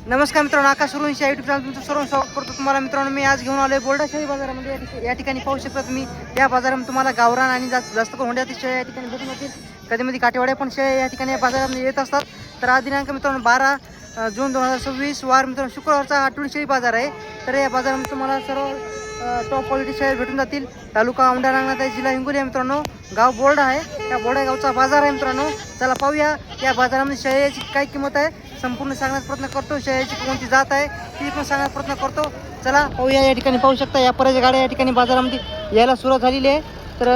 नमस्कार मित्रांनो, आकाश सुरवंशी या यूट्यूब चॅनल तुमचं सर्व स्वागत करतो. तुम्हाला मित्रांनो मी आज घेऊन आलोय बोर्डा शेळी बाजारामध्ये. या ठिकाणी पाहू शकता तुम्ही, या बाजारामध्ये तुम्हाला गावरान आणि जास्त करून होंड्यातील शेळ्या या ठिकाणी भेटून जातील. कधीमध्ये काटेवाड्या पण शेळ्या या ठिकाणी या बाजारामध्ये येत असतात. तर आज दिनांक मित्रांनो 12 जून 2026 वार मित्रांनो शुक्रवारचा आठवडी शेळी बाजार आहे. तर या बाजारामध्ये तुम्हाला सर्व टॉप क्वालिटी शेळ्या भेटून जातील. तालुका औंढा नागनाथ आहे, जिल्हा हिंगोली आहे मित्रांनो. गाव बोर्डा आहे, त्या बोर्डा गावचा बाजार आहे मित्रांनो. चला पाहूया या बाजारामध्ये शेळ्याची काय किंमत आहे, संपूर्ण सांगण्याचा प्रयत्न करतो. शेळ्याची कोणती जात आहे ती पण सांगण्याचा प्रयत्न करतो. चला पाहूया. या ठिकाणी पाहू शकता व्यापाऱ्याच्या गाड्या या ठिकाणी बाजारामध्ये यायला सुरुवात झालेली आहे. तर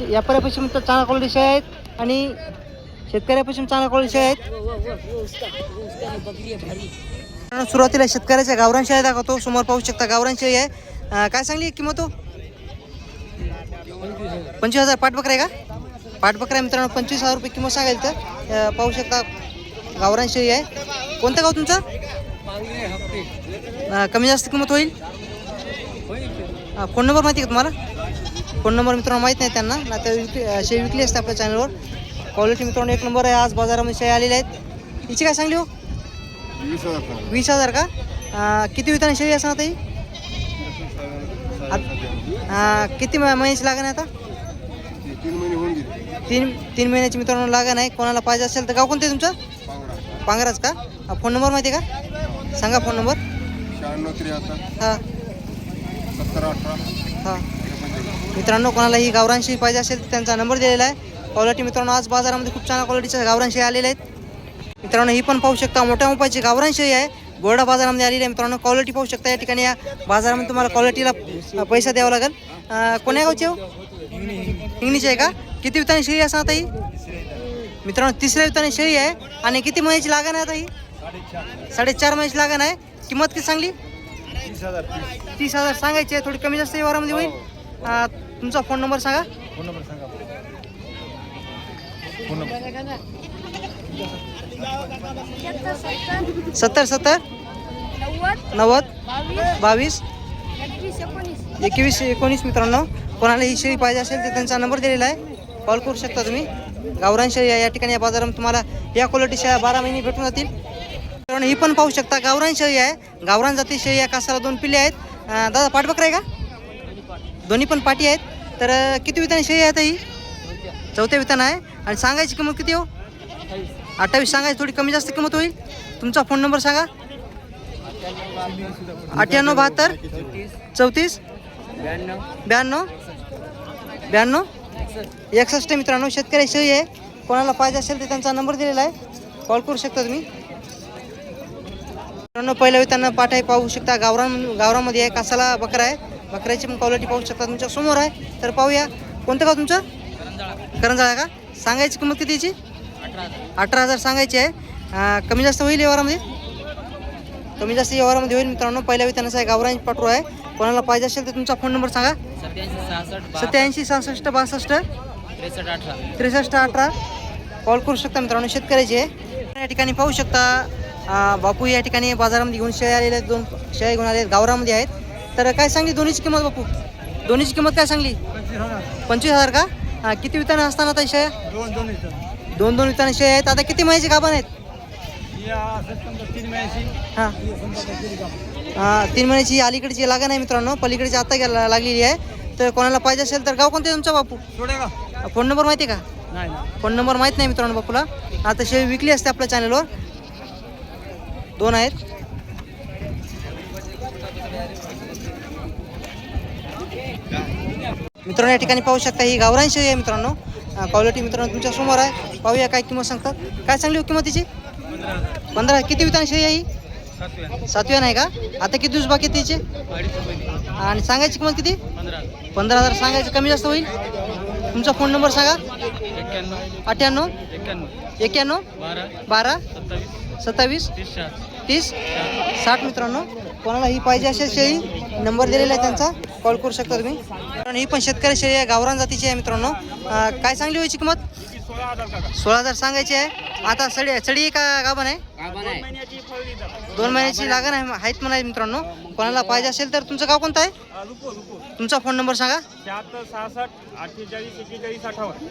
व्यापाऱ्यापासून तर चांगल्या क्वालिटी शेळ्या आहेत आणि शेतकऱ्यापासून चांगल्या क्वालिटी शेळ्या आहेत. सुरुवातीला शेतकऱ्याच्या गावरान शेळ्या दाखवतो. समोर पाहू शकता गावरान शेळी आहे. काय सांगली किंमत हो? 25,000. पाठबकरा आहे का? पाठबकरा मित्रांनो 25,000 रुपये किंमत सांगायला. तर पाहू शकता गावरान शेळी आहे. कोणतं गाव तुमचं? कमी जास्त किंमत होईल. फोन नंबर माहिती आहे का तुम्हाला? फोन नंबर मित्रांनो माहीत नाही त्यांना ना. त्या शेळी विकली असते आपल्या चॅनलवर. क्वालिटी मित्रांनो 1 नंबर आहे. आज बाजारामध्ये शेळ्या आलेल्या आहेत. हिची काय सांगली हो? 20,000 का? किती विताने शेळी असणार ताई? किती महिन्याची लागण आहे आता? 3 महिन्याची मित्रांनो लागण आहे. कोणाला पाहिजे असेल तर गाव कोणतं आहे तुमचं? पांगराच का? फोन नंबर माहिती आहे का? सांगा फोन नंबर. 9673 हां 7018. हां मित्रांनो, कोणाला ही गावरान शेळी पाहिजे असेल तर त्यांचा नंबर दिलेला आहे. क्वालिटी मित्रांनो आज बाजारामध्ये खूप चांगल्या क्वालिटीच्या गावरान शेळी आलेल्या आहेत. मित्रांनो ही पण पाहू शकता मोठ्या मोपाची गावरान शेळी आहे. बोर्डा बाजारामध्ये आलेली आहे मित्रांनो. क्वालिटी पाहू शकता. या ठिकाणी या बाजारामध्ये तुम्हाला क्वालिटीला पैसा द्यावा लागेल. कोण्या गावची हो? हिंगणीची आहे का? किती विताने शेळी असणार आता ही? मित्रांनो 3ऱ्या विताने शेळी आहे. आणि किती महिन्याची लागण आहे आता ही? 4.5 महिन्याची लागण आहे. किंमत किती सांगली? 30,000 सांगायची आहे. थोडी कमी जास्त व्यवहारामध्ये होईल. तुमचा फोन नंबर सांगा. फोन नंबर सांगा. 70 70 90 22 21 19 मित्रांनो, कोणाला ही शेळी पाहिजे असेल तर त्यांचा नंबर दिलेला आहे. कॉल करू शकता तुम्ही. गावरान शेळी या ठिकाणी या बाजारामध्ये तुम्हाला या क्वालिटी शेळ्या 12 महिने भेटून जातील. मित्रांनो ही पण पाहू शकता गावरान शेळी आहे. गावरान जाती शेळी या कासाला 2 पिल्ले आहेत. दादा पाठबकरा आहे का? दोन्ही पण पाटी आहेत. तर किती विताने शेळी आहे आता ही? 4थ्या वितानं आहे. आणि सांगायची किंमत किती हो? 28 सांगायची. थोडी कमी जास्त किंमत होईल. तुमचा फोन नंबर सांगा. 98 72 34 92 61. मित्रांनो शेतकरी शेळी आहे. कोणाला पाहिजे असेल तर त्यांचा नंबर दिलेला आहे. कॉल करू शकता तुम्ही. मित्रांनो पहिल्या वेताना पाठ आहे पाहू शकता. गावरामध्ये आहे. कासाला बकरा आहे. बकऱ्याची पण क्वालिटी पाहू शकता तुमच्या समोर आहे. तर पाहूया. कोणतं गाव तुमचं? करंजाळा का? सांगायची किंमत कितीची? 18,000 सांगायची आहे. कमी जास्त होईल व्यवहारामध्ये? कमी जास्त व्यवहारामध्ये होईल मित्रांनो. पहिल्या वेतानाचा आहे. गावरान पाठरू आहे. कोणाला पाहिजे असेल तर तुमचा फोन नंबर सांगा. 87 66 62 63 18. कॉल करू शकता मित्रांनो. शेतकऱ्याची आहे. या ठिकाणी पाहू शकता बापू या ठिकाणी बाजारामध्ये घेऊन शेळ्या आलेल्या आहेत. 2 शेळ्या घेऊन आले गावरामध्ये आहेत. तर काय सांगली दोन्हीची किंमत बापू? दोन्हीची किंमत काय सांगली? 25,000 का? किती विताने असताना आता शेळ्या? 2 विताने शेळ्या आहेत. आता किती महिन्याची गाभण आहेत? 3 महिन्याची अलीकडची लागण आहे मित्रांनो. पलीकडची आता घ्यायला लागलेली आहे. तर कोणाला पाहिजे असेल तर गाव कोणतं आहे तुमचा बापू? फोन नंबर माहिती आहे का? फोन नंबर माहीत नाही मित्रांनो बापूला. आता शेळी विकली असते आपल्या चॅनलवर. 2 आहेत. मित्रांनो या ठिकाणी पाहू शकता ही गावरान शेळी आहे मित्रांनो. क्वालिटी मित्रांनो तुमच्या समोर आहे. पाहूया काय किंमत सांगतात. काय सांगली हो किंमत तिची? 15. किती विताने शेळी आहे ही? 7व्या नाही का? आता किती दिवस बाकी तिचे? आणि सांगायची किंमत किती? 15,000 सांगायची. कमी जास्त होईल. तुमचा फोन नंबर सांगा. 98 91 12 27 30 60. मित्रांनो कोणाला ही पाहिजे असेल शेळी नंबर दिलेला आहे त्यांचा. कॉल करू शकता तुम्ही. कारण ही पण शेतकरी शेळी आहे. गावरान जातीची आहे मित्रांनो. काय सांगली व्हायची किंमत? 16,000 सांगायची आहे. आता सडी का गाभण आहे? 2 महिन्याची लागण आहे आहेत म्हणाले मित्रांनो. कोणाला पाहिजे असेल तर तुमचं गाव कोणतं आहे? तुमचा फोन नंबर सांगा. 76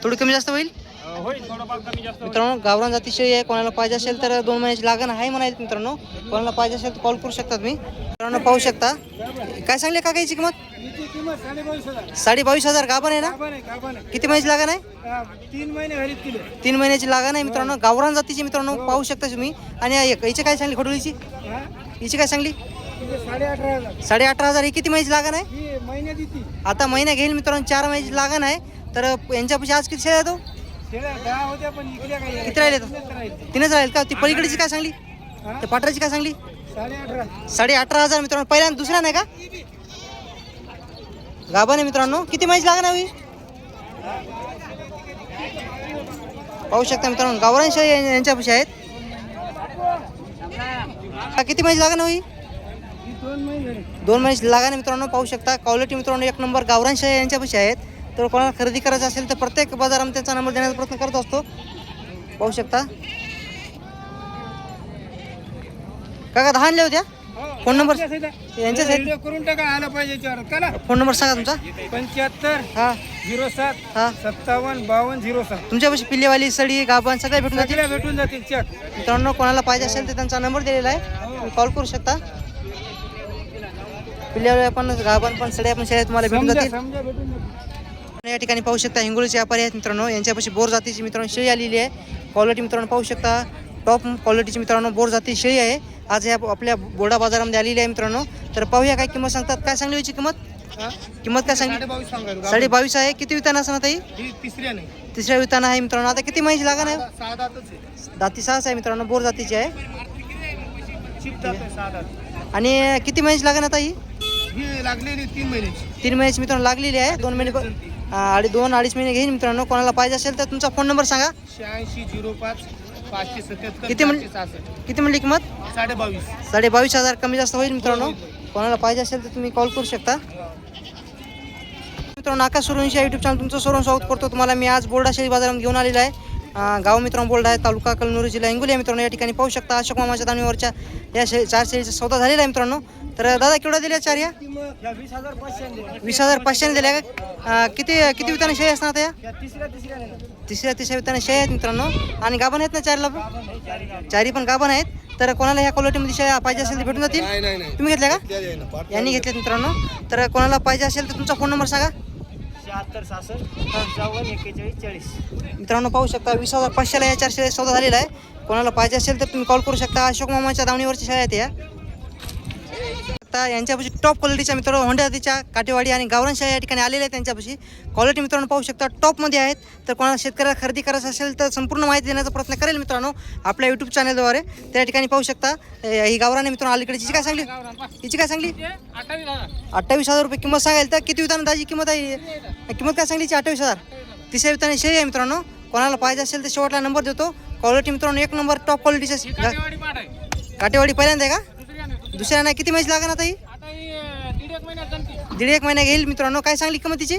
थोडी कमी जास्त होईल होईल, थोडंफार कमी जास्त मित्रांनो. गावरान जाती शेळी आहे. कोणाला पाहिजे असेल तर 2 महिन्याची लागण आहे म्हणाले मित्रांनो. कोणाला पाहिजे असेल तर कॉल करू शकता तुम्ही मित्रांनो. पाहू शकता. काय सांगले काका याची किंमत? 22,500 गाभण आहे ना? किती महिन्याची लागण आहे? 3 महिन्याची लागण आहे मित्रांनो. गावरान जातीची मित्रांनो पाहू शकता तुम्ही. आणि याची काय सांगली खडोलीची? हिची काय सांगली? 18,500. ही किती महिन्याची लागण आहे? आता महिना घेईल मित्रांनो. 4 महिन्याची लागण आहे. तर यांच्यापाशी आज किती शेळ्या येतो? किती राहिले? 3च राहील का? ती पलीकडची काय सांगली? त्या पाटराची काय सांगली? 18,500 मित्रांनो. पहिल्या दुसऱ्या नाही का? गाभण आहे मित्रांनो. किती महिन्याची लागण आहे? पाहू शकता मित्रांनो. गावरान शेळी यांच्यापाशी आहेत. किती महिन्याची लागण होई? 2 महिन्याची लागण आहे मित्रांनो. पाहू शकता. क्वालिटी मित्रांनो 1 नंबर गावरान शेळी यांच्यापाशी आहेत. तर कोणाला खरेदी करायचं असेल तर प्रत्येक बाजारामध्ये त्यांचा नंबर देण्याचा प्रयत्न करत असतो. पाहू शकता. काका 10 आणल्या होत्या? फोन नंबर यांच्याच करून टाका, आला पाहिजे फोन नंबर सांगा तुमचा. 75 हा 07 हा 57 52 07. तुमच्यापाशी पिल्लेवाली सडी गाभण सगळ्या भेटून जातील सगळ्या भेटून जातील. चेक मित्रांनो. कोणाला पाहिजे असेल तर त्यांचा नंबर दिलेला आहे. तुम्ही कॉल करू शकता. पिल्लेवाली पण गाभण पण सड्या पण शेळ्या तुम्हाला भेटून जातील. समजा भेटून जातील. या ठिकाणी पाहू शकता हिंगोलीचे व्यापारी आहेत मित्रांनो. यांच्यापाशी बोर जातीची मित्रांनो शेळी आलेली आहे. क्वालिटी मित्रांनो पाहू शकता. टॉप क्वालिटीची मित्रांनो बोर जाती शेळी आहे. आज या आपल्या बोर्डा बाजारामध्ये आलेली आहे मित्रांनो. तर पाहूया काय किंमत सांगतात. काय सांगली याची किंमत? किंमत काय सांगली? 22.5 आहे. किती वितान असं ताई? तिसऱ्या वितान आहे मित्रांनो. आता किती महिन्याची लागण आहे? दाती 6 आहे मित्रांनो. बोर जातीची आहे. आणि किती महिन्याची लागण आता ही? लागलेली 3 महिन्याची. 3 महिन्याची मित्रांनो लागलेली आहे. 2 महिने 2-2.5 महिने घेईन मित्रांनो. कोणाला पाहिजे असेल तर तुमचा फोन नंबर सांगा. 86 05 577. किती म्हणली किंमत? 22,500 कमी जास्त होईल मित्रांनो. कोणाला पाहिजे असेल तर तुम्ही कॉल करू शकता मित्रांनो. आकाश सूर्यवंशी या यूट्यूब चॅनल तुमचं सर्व स्वागत करतो. तुम्हाला मी आज बोर्डा शेळी बाजारामध्ये घेऊन आलेला आहे. गाव मित्रांनो बोर्डा आहे. तालुका कळमनुरी जिल्हा हिंगोली आहे मित्रांनो. या ठिकाणी पाहू शकता अशोक मामाच्या दाणीवरच्या या 4 शेळीचा सौदा झालेला आहे मित्रांनो. तर दादा केवढा दिल्या 4 या? 20,500 दिल्या का? किती विताने शेळी असणार आता या? तिसऱ्या विताने शेळी आहेत मित्रांनो. आणि गाभण आहेत ना 4ला पण? 4 पण गाभण आहेत. तर कोणाला ह्या क्वालिटीमध्ये शेळ्या पाहिजे असेल तर भेटून जातील. तुम्ही घेतल्या का? यांनी घेतल्यात मित्रांनो. तर कोणाला पाहिजे असेल तर तुमचा फोन नंबर सांगा. 76 मित्रांनो पाहू शकता 20,500 या 4 शेळ्या सौदा झालेला आहे. कोणाला पाहिजे असेल तर तुम्ही कॉल करू शकता. अशोक मामाच्या दावणीवरची शेळ्या आहेत या. आता यांच्यापाशी टॉप क्वालिटीच्या मित्रांनो होंडा जातीच्या काटेवाडी आणि गावरान शेळ्या या ठिकाणी आलेल्या आहेत. त्यांच्यापाशी क्वालिटी मित्रांनो पाहू शकता टॉपमध्ये आहेत. तर कोणाला शेतकऱ्याला खरेदी करायचं असेल तर संपूर्ण माहिती देण्याचा प्रयत्न करेल मित्रांनो आपल्या यूट्यूब चॅनलद्वारे. त्या ठिकाणी पाहू शकता ही गावरान मित्रांनो अलीकडे. हिची काय सांगली? 28,000 रुपये किंमत सांगायला. तर किती वितान दाजी किंमत आहे? किंमत काय सांगली? 28,000. तिसऱ्या विताने शेळी आहे मित्रांनो. कोणाला पाहिजे असेल तर शेवटला नंबर देतो. क्वालिटी मित्रांनो 1 नंबर टॉप क्वालिटीच्या काटेवाडी पहिल्यांदा आहे का? दुसऱ्या नाही. किती महिन्याची लागण आता ही? 1.5 महिना घेईल मित्रांनो. काय सांगली किंमत तिची?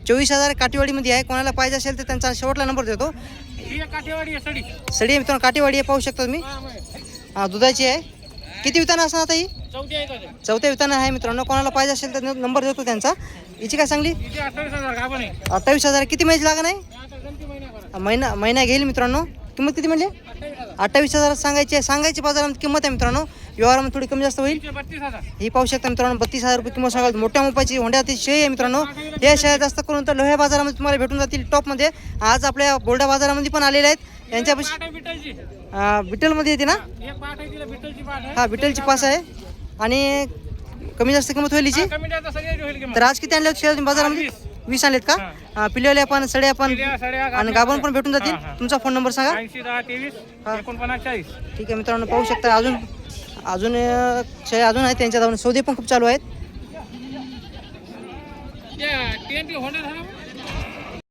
24,000 काटेवाडीमध्ये आहे. कोणाला पाहिजे असेल तर त्यांचा शेवटला नंबर देतो. सडी मित्रांनो काटेवाडी आहे. पाहू शकता तुम्ही. दुधाची आहे. किती विताना असणार आता ही? 4थ्या विताना आहे मित्रांनो. कोणाला पाहिजे असेल तर नंबर देतो त्यांचा. हिची काय सांगली? 28,000. किती महिन्याची लागण आहे? महिना घेईल मित्रांनो. किंमत किती म्हणली? 28,000 सांगायची बाजारामध्ये किंमत आहे मित्रांनो. व्यवहारामध्ये थोडी कमी जास्त होईल. ही पाहू शकता मित्रांनो 32,000 रुपये किंमत सांगाल. मोठ्या मोपाची होंड्याची शेळी आहे मित्रांनो. या शेळ्या जास्त करून तर लोह्या बाजारामध्ये तुम्हाला भेटून जातील टॉपमध्ये. आज आपल्या बोर्डा बाजारामध्ये पण आलेल्या आहेत. यांच्यापाशी विठ्ठलमध्ये येते ना? हा विठ्ठलची पास आहे. आणि कमी जास्त किंमत होईल हिची. तर आज किती आणल्या शेळ्या बाजारामध्ये? 20 आणलेत का? पिल्लेल्या पण सड्या पण आणि गाभण पण भेटून जातील. तुमचा फोन नंबर सांगा. 80 ठीक आहे मित्रांनो पाहू शकता. अजून शेळ्या अजून आहेत त्यांच्या जाऊन सौदे पण खूप चालू आहेत.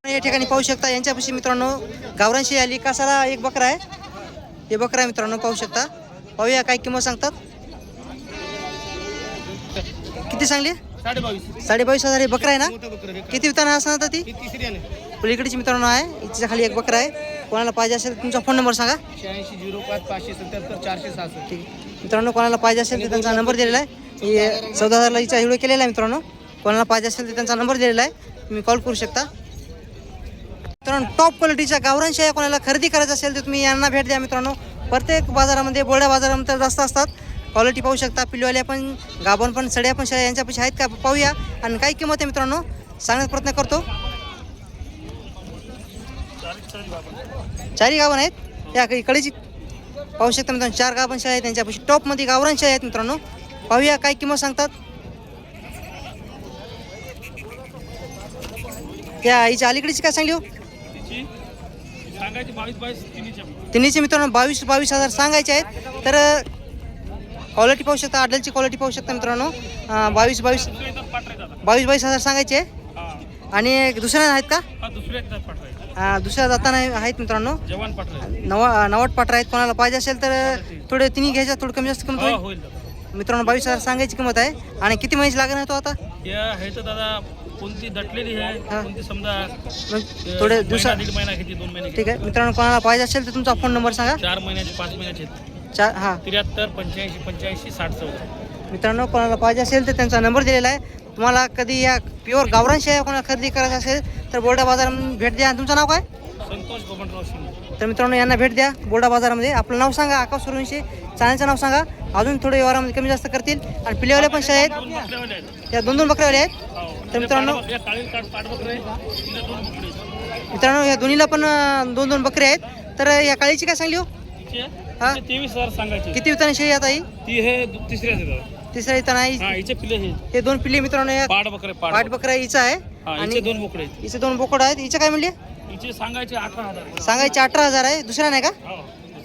या ठिकाणी पाहू शकता यांच्यापाशी मित्रांनो गावरान शेळी आली. कासाला एक बकरा आहे. हे बकरा आहे मित्रांनो पाहू शकता. पाहूया काय किंमत सांगतात. किती सांगली? 22,500 हजार हे बकरा आहे ना? मोठं बकरं आहे. किती विताना असणार आता ती? ही तिसरी आहे. पलीकडची मित्रांनो आहे, हिच्या खाली एक बकरा आहे. कोणाला पाहिजे असेल तुमचा फोन नंबर सांगा. 8605 577 466. ठीक आहे मित्रांनो, कोणाला पाहिजे असेल तर त्यांचा नंबर दिलेला आहे. 14,000ला हिचा व्हिडिओ केलेला आहे मित्रांनो. कोणाला पाहिजे असेल तर त्यांचा नंबर दिलेला आहे, तुम्ही कॉल करू शकता. मित्रांनो, टॉप क्वालिटीच्या गावरान शेळ्या कोणाला खरेदी करायचं असेल तर तुम्ही यांना भेट द्या मित्रांनो. प्रत्येक बाजारामध्ये, बोर्ड्या बाजारामध्ये जास्त असतात. क्वालिटी पाहू शकता. पिल्लीवाल्या पण, गाभण पण, सड्या पण शेळ्या यांच्यापाशी आहेत का पाहूया आणि काय किंमत आहे मित्रांनो सांगण्याचा प्रयत्न करतो. चारही गाभण आहेत. या कडेची पाहू शकता मित्रांनो, 4 गाभण शेळ्या आहेत त्यांच्यापाशी. टॉपमध्ये गावरान शेळ्या आहेत मित्रांनो. पाहूया काय किंमत सांगतात. त्या आईच्या अलीकडीची काय सांगली हो? तिन्हीचे मित्रांनो 22,000 सांगायचे आहेत. तर क्वालिटी पाहू शकता, आडलची क्वालिटी पाहू शकता मित्रांनो. 22,000 सांगायचे. आणि दुसऱ्या आहेत का? दुसऱ्या जाताना आहेत मित्रांनो. नवाट पाटर आहेत. कोणाला पाहिजे असेल तर थोडे तिन्ही घ्यायच्या, थोडं कमी जास्त किंमत होईल मित्रांनो. 22,000 सांगायची किंमत आहे. आणि किती महिन्याची लागण आहे तो आता? दादा कोणती दटलेली आहे, कोणती समजा थोडे दुसरा दीड महिना घेते, 2 महिने ठीक आहे मित्रांनो. कोणाला पाहिजे असेल तर तुमचा फोन नंबर सांगा. 4 महिन्याचे 5 महिन्याचे 73 85 85 60 14. मित्रांनो, कोणाला पाहिजे असेल तर त्यांचा नंबर दिलेला आहे. तुम्हाला कधी या प्युअर गावरान शेळ्या कोणाला खरेदी करायचं असेल तर बोर्डा बाजारामध्ये भेट द्या. तुमचं नाव काय? संतोष गोपनराव शिंदे. तर मित्रांनो, यांना भेट द्या बोर्डा बाजारामध्ये. आपलं नाव सांगा, आकाश सूर्यवंशी. चॅनलचं नाव सांगा. अजून थोडे व्यवहारामध्ये कमी जास्त करतील. आणि पिल्लेवाले पण शेळ्या आहेत. त्या 2 बकऱ्यावाले आहेत. तर मित्रांनो, मित्रांनो या दोन्हीला पण 2 बकरे आहेत. तर या काळीची काय सांगली हो? हा, 23,000 सांगायचे. किती विताने शेळी आता ही? ती हे तिसऱ्या आहेत. तिसऱ्या वितान आहे. हिचे पिल्ले हे 2 पिल्ले मित्रांनो. या पाठ बकरे पाठ बकरा हिचा आहे. आणि 2 बोकडे आहेत. हिचे 2 बोकड आहेत. हिचे काय म्हणले? हिचे सांगायचे 18,000. सांगायचे 18,000 आहे. दुसऱ्या नाही का?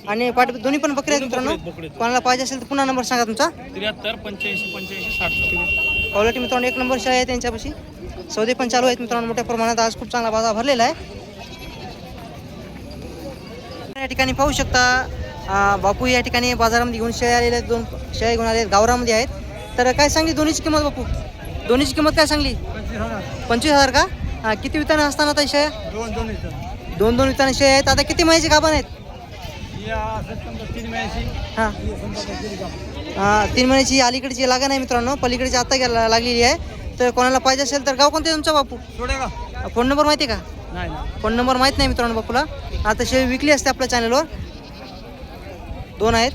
आणि पाठ दोन्ही पण बकरे आहेत मित्रांनो. कोणाला पाहिजे असेल तर पुन्हा नंबर सांगा तुमचा. 73 85 85 60. क्वालिटी मित्रांनो 1 नंबर शेळ्या आहे त्यांच्यापाशी. सौदे पण चालू आहेत मित्रांनो मोठ्या प्रमाणात. आज खूप चांगला बाजार भरलेला आहे. या ठिकाणी पाहू शकता बापू या ठिकाणी बाजारामध्ये घेऊन शेळ्या आलेल्या आहेत. 2 शेळ्या घेऊन आले आहेत, गावरामध्ये आहेत. तर काय सांगली दोन्हीची किंमत बापू? दोन्हीची किंमत काय सांगली? 25,000 का? किती विताने असताना आता शेळ्या? 2 विताने शेळ्या आहेत. आता किती महिन्याची गाभण आहेत? 3 महिन्याची अलीकडची लागण आहे मित्रांनो. पलीकडची आता लागलेली आहे. तर कोणाला पाहिजे असेल तर गाव कोणते तुमचा बापू? फोन नंबर माहिती आहे का? फोन नंबर माहीत नाही मित्रांनो बापूला. आता शेळी विकली असते आपल्या चॅनलवर. 2 आहेत.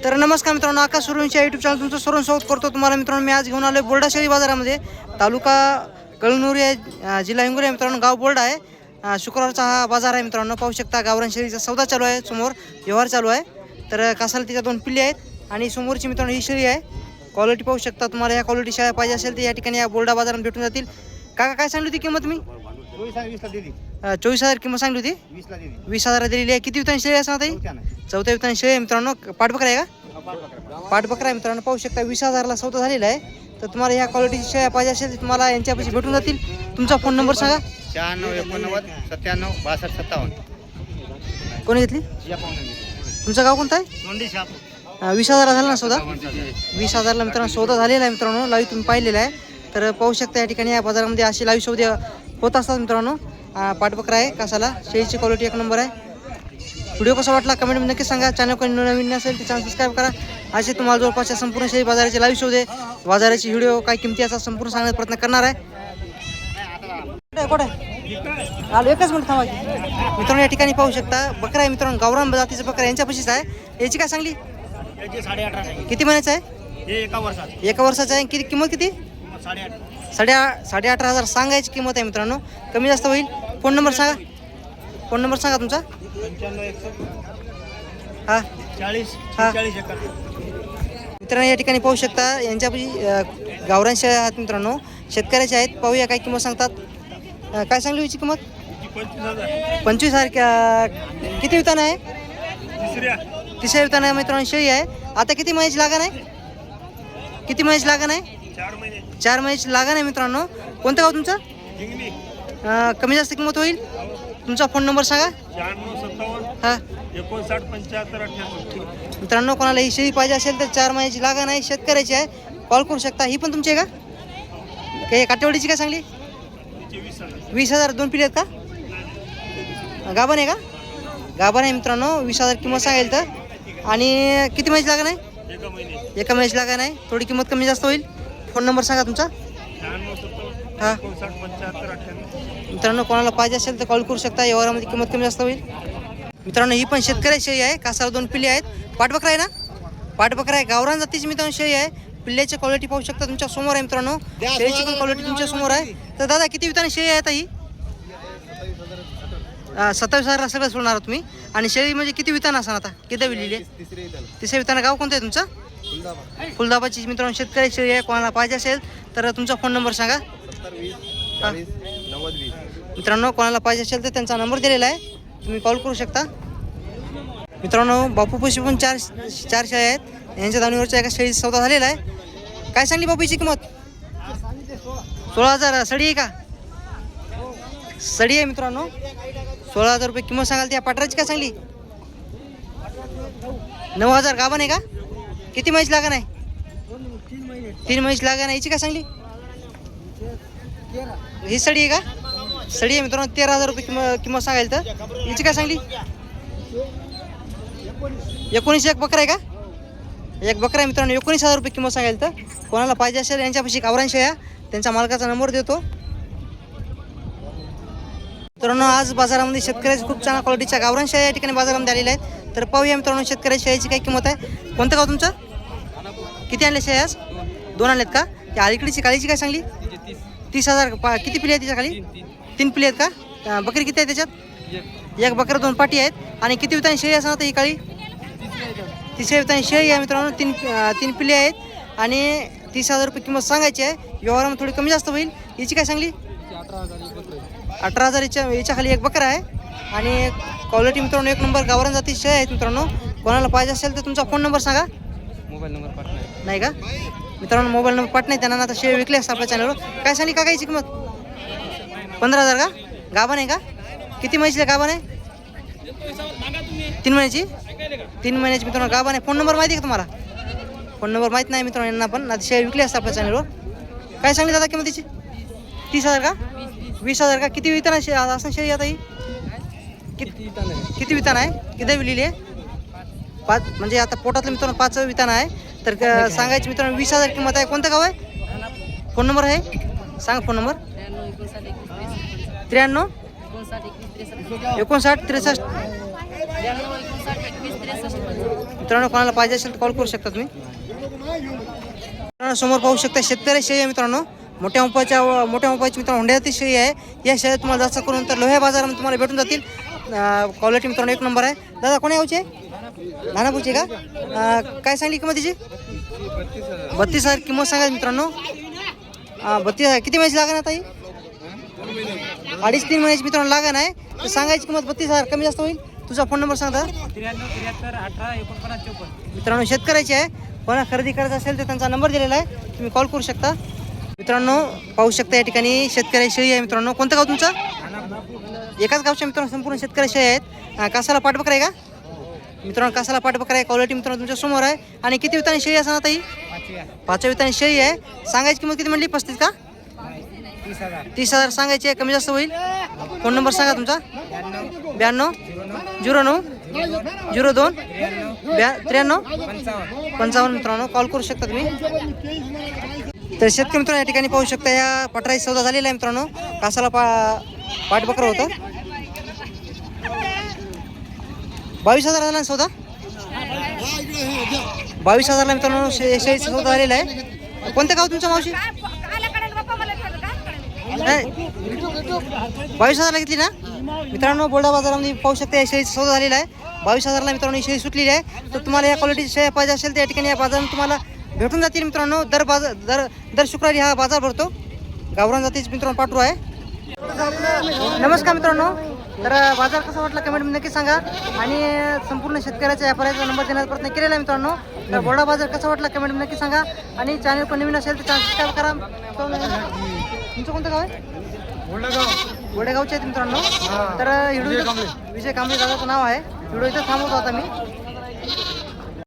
तर नमस्कार मित्रांनो, आकाश सूर्यवंशी यूट्यूब चॅनल तुमचं सर्व स्वागत करतो. तुम्हाला मित्रांनो मी आज घेऊन आलो बोर्डा शेळी बाजारामध्ये. तालुका कळमनुरी आहे, जिल्हा हिंगोली आहे मित्रांनो. गाव बोर्डा आहे. शुक्रवारचा हा बाजार आहे मित्रांनो. पाहू शकता गावरान शेळीचा सौदा चालू आहे. समोर व्यवहार चालू आहे. तर कासाला तिच्या 2 पिल्ले आहेत. आणि समोरची मित्रांनो ही शेळी आहे. क्वालिटी पाहू शकता. तुम्हाला या क्वालिटी शेळ्या पाहिजे असेल तर या ठिकाणी या बोर्डा बाजारात भेटून जातील. काका काय सांगली होती किंमत मी? 24,000 किंमत सांगली होती. 20,000 दिलेली आहे. किती वितांनी शेळी असणार ताई? 4थ्या वितांनी शेळी आहे मित्रांनो. पाठबकरा आहे का? पाठबकरा आहे मित्रांनो. पाहू शकता 20,000ला सौदा झालेला आहे. तर तुम्हाला ह्या क्वालिटीची शेळ्या पाहिजे असेल तर तुम्हाला यांच्यापाशी भेटून जातील. तुमचा फोन नंबर सांगा. 96 89 97 62 57. कोणी घेतली? तुमचं गाव कोणतं आहे? 20,000 झाला ना सौदा? 20,000ला मित्रांनो सौदा झालेला आहे मित्रांनो. लाईव्ह तुम्ही पाहिलेला आहे. तर पाहू शकता या ठिकाणी या बाजारामध्ये अशी लाईव्ह सौदे होत असतात मित्रांनो. पाठबकरा आहे कासाला. शेळीची क्वालिटी 1 नंबर आहे. व्हिडिओ कसा वाटला कमेंटमध्ये नक्की सांगा. चॅनल कोणी नवीन असेल तर चॅनल सबस्क्राईब करा. असे तुम्हाला जवळपासच्या संपूर्ण शेळी बाजाराचे लाईव्ह शोधे, बाजाराची व्हिडिओ काय किमती असा संपूर्ण सांगण्याचा प्रयत्न करणार आहे. कुठे आलो 1च मिनिट थांबा मित्रांनो. या ठिकाणी पाहू शकता बकरा आहे मित्रांनो. गावरान जातीचं बकरा यांच्यापाशीच आहे. याची काय सांगली? 18.5. किती महिन्याचं आहे? हे 1 वर्षात. 1 वर्षाचं आहे. किती किंमत किती? 18,500 सांगायची किंमत आहे मित्रांनो. कमी जास्त होईल. फोन नंबर सांगा. फोन नंबर सांगा तुमचा. 95 हां 40 हा. 40 एकर. मित्रांनो या ठिकाणी पाहू शकता यांच्यापाशी गावरान शेळ्या आहेत मित्रांनो. शेतकऱ्याचे आहेत. पाहूया काय किंमत सांगतात. काय सांगली याची किंमत? 25,000. किती वितान आहे? तिसऱ्या वितान आहे मित्रांनो शेळी आहे. आता किती महिन्याची लागण आहे? किती महिन्याची लागण आहे? 4 महिन्याची लागण आहे मित्रांनो. कोणतं गाव तुमचं? कमी जास्त किंमत होईल. तुमचा फोन नंबर सांगा. 96 57 हां 59 75 98. मित्रांनो, कोणाला ही शेळी पाहिजे असेल तर 4 महिन्याची लागण आहे, शेतकऱ्याची आहे, कॉल करू शकता. ही पण तुमची आहे का? काही काटेवाडीची काय सांगली? 20,000. 2 पिढी आहेत का? गाभण आहे का? गाभण आहे मित्रांनो. 20,000 किंमत सांगेल तर. आणि किती महिन्याची लागण आहे? एका महिन्याची लागण आहे. थोडी किंमत कमी जास्त होईल. फोन नंबर सांगा तुमचा. 99 हां 59 75 98. मित्रांनो, कोणाला पाहिजे असेल तर कॉल करू शकता. व्यवहारामध्ये किंमत कमी जास्त होईल. मित्रांनो, ही पण शेतकऱ्याची शेळी आहे. कासाला 2 पिल्ले आहेत. पाठबकरा आहे ना? पाठबकरा आहे. गावरान जातीची मित्रांनो शेळी आहे. पिल्ल्याची क्वालिटी पाहू शकता तुमच्या समोर आहे मित्रांनो. शेळीची पण क्वालिटी तुमच्या समोर आहे. तर दादा, किती विताने शेळी आहे आता ही? 27,000 सगळं सोडणार आहात तुम्ही. आणि शेळी म्हणजे किती वितानं असणार आता? किती विलेली आहे? तिसऱ्या वितानं. गाव कोणतं आहे तुमचं? फुलदाबाची मित्रांनो शेतकरी शेळी आहे. कोणाला पाहिजे असेल तर तुमचा फोन नंबर सांगा. हां मित्रांनो, कोणाला पाहिजे असेल तर त्यांचा नंबर दिलेला आहे, तुम्ही कॉल करू शकता. मित्रांनो, बापूपाशी पण चार शेळ्या आहेत. यांच्या दावणीवरच्या एका शेळीचा सौदा झालेला आहे. काय सांगली बापूची किंमत? 16,000. सडी आहे का? सडी आहे मित्रांनो. 16,000 रुपये किंमत सांगाल. त्या पाटराची काय सांगली? 9,000. गाभण आहे का? किती महिन्याची लागण आहे? 3 महिन्याची लागण आहे. याची काय सांगली? ही सडी आहे का? सडी आहे मित्रांनो. 13,000 रुपये किंमत सांगायला तर. याची काय सांगली? 19. एक बकरा आहे का? एक बकरा आहे मित्रांनो. 19,000 रुपये किंमत सांगायला तर. कोणाला पाहिजे असेल यांच्यापाशी गावरान शेळ्या, त्यांचा मालकाचा नंबर देतो. मित्रांनो, आज बाजारामध्ये शेतकऱ्याची खूप चांगल्या क्वालिटीच्या गावरान शेळ्या या ठिकाणी बाजारामध्ये आलेल्या आहेत. तर पाहूया मित्रांनो शेतकऱ्याच्या शेळीची काय किंमत आहे. कोणतं गाव तुमचं? किती आणले शेळ्या आज? 2 आणलेत का? त्या अलीकडीची काळीची काय सांगली? 30,000. किती पिले आहेत तिच्या खाली? 3 पिले आहेत का? बकरी किती आहे त्याच्यात? एक बकरा 2 पाटी आहेत. आणि किती विताने शेळी असणार आता ही काळी? तिसऱ्या विताने शेळी आहे मित्रांनो. 3 पिले आहेत. आणि 30,000 रुपये किंमत सांगायची आहे. व्यवहारामध्ये थोडी कमी जास्त होईल. याची काय सांगली? 18,000. याच्या खाली एक बकरा आहे. आणि क्वालिटी मित्रांनो 1 नंबर गावरान जाती शेळ्या आहेत मित्रांनो. कोणाला पाहिजे असेल तर तुमचा फोन नंबर सांगा. मोबाईल नंबर पाठवा. नाही का मित्रांनो? मोबाईल नंबर पाठ नाही. त्यांना आता शेळी विकले असतात आपल्या चॅनलवर. काय सांगली का याची किंमत? 15,000 का? गाभण आहे का? किती महिन्याची गाभण आहे? 3 महिन्याची. 3 महिन्याची मित्रांनो गाभण आहे. फोन नंबर माहिती आहे का तुम्हाला? फोन नंबर माहीत नाही मित्रांनो यांना पण. आता शेळी विकली असतात आपल्या चॅनलवर. काय सांगली दादा किंमतीची? 30,000 का? 20,000 का? किती वितान असं शेळी आता ही? किती वितान आहे? किती विलेली आहे? 5. म्हणजे आता पोटातलं मित्रांनो 5 वितान आहे. तर सांगायची मित्रांनो 20,000 किंमत आहे. कोणतं गाव आहे? फोन नंबर आहे सांगा. Phone number 93 59 63. मित्रांनो, कोणाला पाहिजे असेल तर कॉल करू शकता तुम्ही. मित्रांनो, समोर पाहू शकता शेतकरी शेळी आहे मित्रांनो. मोठ्या उपाची मित्रांनो हुंड्याची शेळी आहे. या शेळ्या तुम्हाला जास्त करून तर लोह्या बाजारामध्ये तुम्हाला भेटून जातील. क्वालिटी मित्रांनो 1 नंबर आहे. दादा कोण्या गावची आहे? नानापूरची का? काय सांगली किंमत तिची? 32,000 किंमत सांगायची मित्रांनो. 32,000. किती महिन्याची लागण आता ही? 2.5-3 महिन्याची मित्रांनो लागण आहे. तर सांगायची किंमत 32,000. कमी जास्त होईल. तुझा फोन नंबर सांगा. 93 73 18 49 54. मित्रांनो शेतकऱ्याची आहे. कोणा खरेदी करायचं असेल तर त्यांचा नंबर दिलेला आहे, तुम्ही कॉल करू शकता. मित्रांनो पाहू शकता या ठिकाणी शेतकरी शेळी आहे मित्रांनो. कोणतं गाव तुमचं? एकाच गावच्या मित्रांनो संपूर्ण शेतकरी शेळी आहेत. कासाला पाठबकरा आहे का? मित्रांनो कासाला पाठबकरा आहे. क्वालिटी मित्रांनो तुमच्या समोर आहे. आणि किती विताने शेळी असणार आता ही? 5 विताने शेळी आहे. सांगायची किंमत किती म्हणली? 35 का? 30,000 सांगायची आहे. कमी जास्त होईल. फोन नंबर सांगा तुमचा. 92 09 02 93 55. मित्रांनो कॉल करू शकता तुम्ही. तर शेतकरी मित्रांनो या ठिकाणी पाहू शकता या पटराई सौदा झालेला आहे मित्रांनो. कासाला पाठबकरा होतं. 22,000 झाला सौदा. 22,000ला मित्रांनो शेळीचा सौदा झालेला आहे. कोणतं गाव तुमचं मावशी? 22,000ला घेतली ना मित्रांनो. बोर्डा बाजारामध्ये पाहू शकता या शेळीचा सौदा झालेला आहे. 22,000ला मित्रांनो ही शेळी सुटलेली आहे. तर तुम्हाला या क्वालिटीची शेळ्या पाहिजे असेल तर या ठिकाणी या बाजारात तुम्हाला भेटून जातील मित्रांनो. दर शुक्रवारी हा बाजार भरतो. गावरान जातीचे मित्रांनो पाठरू आहे. नमस्कार मित्रांनो. तर बाजार कसा वाटला कमेंटमध्ये नक्की सांगा. आणि संपूर्ण शेतकऱ्याच्या व्यापाऱ्याचा नंबर देण्याचा प्रयत्न केलेला आहे मित्रांनो. तर बोर्डा बाजार कसा वाटला कमेंटमध्ये नक्की सांगा. आणि चॅनल पण नवीन असेल तर चॅनल सबस्क्राईब करा. तुमचं कोणतं गाव आहे? गोडेगावचे आहेत मित्रांनो. तर विजय कांबळे दादाचं नाव आहे. व्हिडिओ इथं थांबवतो आता मी.